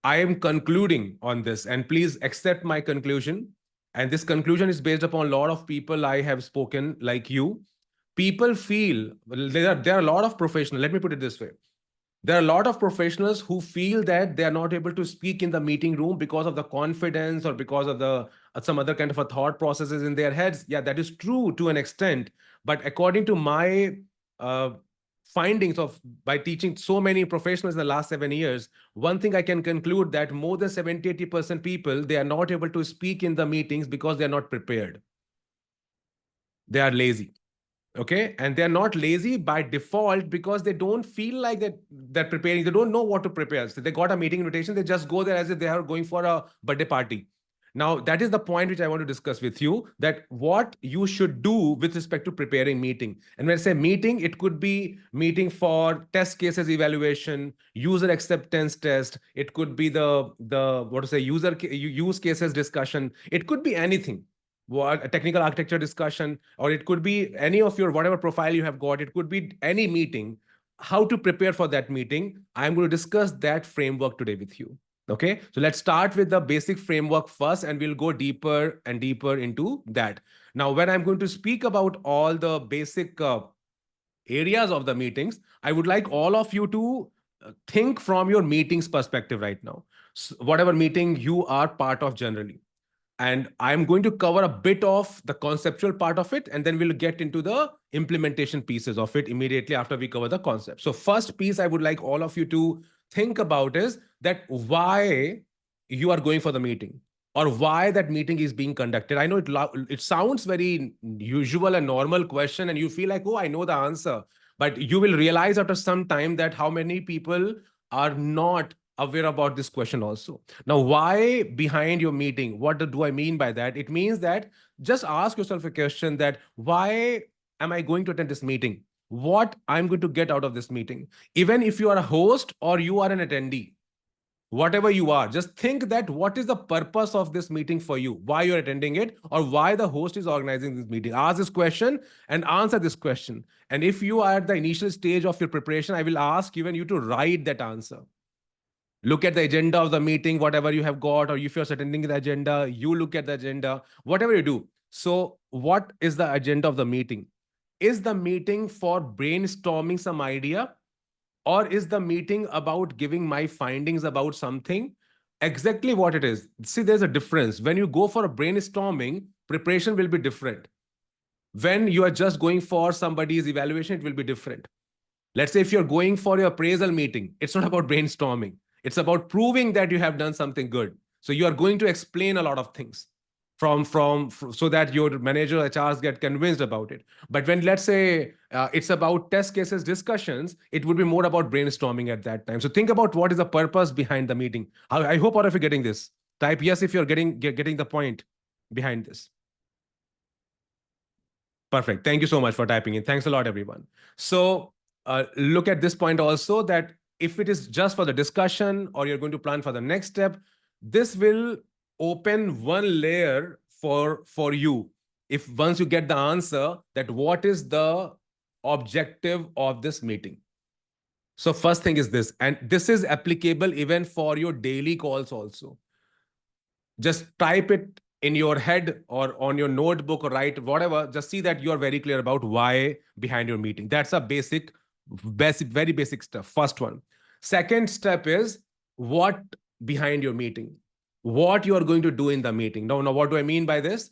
I am concluding on this, and please accept my conclusion. And this conclusion is based upon a lot of people I have spoken, like you. People feel, well, there are a lot of professionals. Let me put it this way. There are a lot of professionals who feel that they are not able to speak in the meeting room because of the confidence or because of the some other kind of a thought processes in their heads. Yeah, that is true to an extent. But according to my uh, findings of by teaching so many professionals in the last 7 years, one thing I can conclude that more than 70-80% people, they are not able to speak in the meetings because they are not prepared. They are lazy. Okay, and they're not lazy by default because they don't feel like that preparing. They don't know what to prepare. So they got a meeting invitation, they just go there as if they are going for a birthday party. Now that is the point which I want to discuss with you, that what you should do with respect to preparing meeting. And when I say meeting, it could be meeting for test cases evaluation, user acceptance test, it could be the what to say, use cases discussion, it could be anything, what a technical architecture discussion, or it could be any of your whatever profile you have got, it could be any meeting. How to prepare for that meeting, I'm going to discuss that framework today with you. Okay, so let's start with the basic framework first, and we'll go deeper and deeper into that. Now when I'm going to speak about all the basic areas of the meetings, I would like all of you to think from your meetings perspective right now. So whatever meeting you are part of generally, and I'm going to cover a bit of the conceptual part of it, and then we'll get into the implementation pieces of it immediately after we cover the concept. So first piece I would like all of you to think about is that why you are going for the meeting, or why that meeting is being conducted. I know it sounds very usual and normal question, and you feel like, oh, I know the answer. But you will realize after some time that how many people are not aware about this question also. Now, why behind your meeting? What do I mean by that? It means that just ask yourself a question that why am I going to attend this meeting? What I'm going to get out of this meeting? Even if you are a host or you are an attendee, whatever you are, just think that what is the purpose of this meeting for you, why you're attending it, or why the host is organizing this meeting. Ask this question and answer this question. And if you are at the initial stage of your preparation, I will ask even you to write that answer. Look at the agenda of the meeting, whatever you have got, or if you're attending the agenda, you look at the agenda, whatever you do. So what is the agenda of the meeting? Is the meeting for brainstorming some idea, or is the meeting about giving my findings about something? Exactly what it is. See, there's a difference. When you go for a brainstorming, preparation will be different. When you are just going for somebody's evaluation, it will be different. Let's say if you're going for your appraisal meeting, it's not about brainstorming. It's about proving that you have done something good. So you are going to explain a lot of things so that your manager HRs get convinced about it. But when, let's say, it's about test cases discussions, it would be more about brainstorming at that time. So think about what is the purpose behind the meeting. I hope all of you are getting this. Type yes if you're getting the point behind this. Perfect. Thank you so much for typing in. Thanks a lot, everyone. So look at this point also, that if it is just for the discussion or you're going to plan for the next step, this will open one layer for you. If once you get the answer that what is the objective of this meeting. So first thing is this, and this is applicable even for your daily calls also. Just type it in your head or on your notebook or write whatever. Just see that you are very clear about why behind your meeting. That's a basic, very basic stuff. First one. Second step is what behind your meeting, what you are going to do in the meeting. Now, what do I mean by this?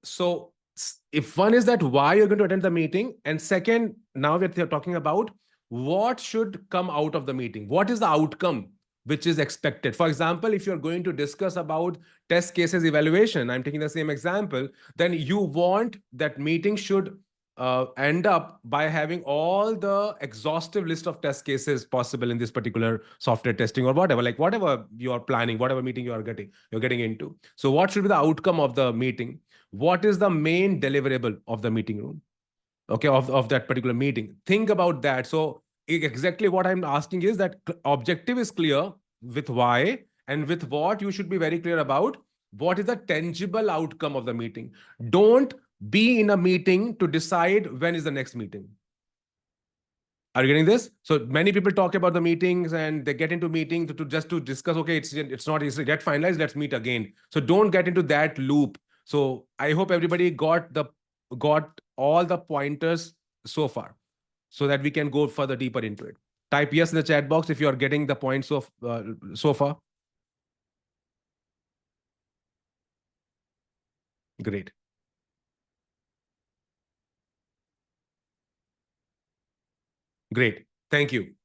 So if one is that why you're going to attend the meeting, and second, now we're talking about what should come out of the meeting. What is the outcome which is expected? For example, if you're going to discuss about test cases evaluation, I'm taking the same example, then you want that meeting should end up by having all the exhaustive list of test cases possible in this particular software testing or whatever, like whatever you are planning, whatever meeting you're getting into. So what should be the outcome of the meeting? What is the main deliverable of the meeting room? Okay, of that particular meeting. Think about that. So exactly what I'm asking is that objective is clear with why, and with what you should be very clear about what is the tangible outcome of the meeting. Don't be in a meeting to decide when is the next meeting. Are you getting this? So many people talk about the meetings and they get into meeting to just to discuss, okay, it's not easy, get finalized, let's meet again. So don't get into that loop. So I hope everybody got all the pointers so far so that we can go further deeper into it. Type yes in the chat box if you are getting the points of so far. Great. Great. Thank you.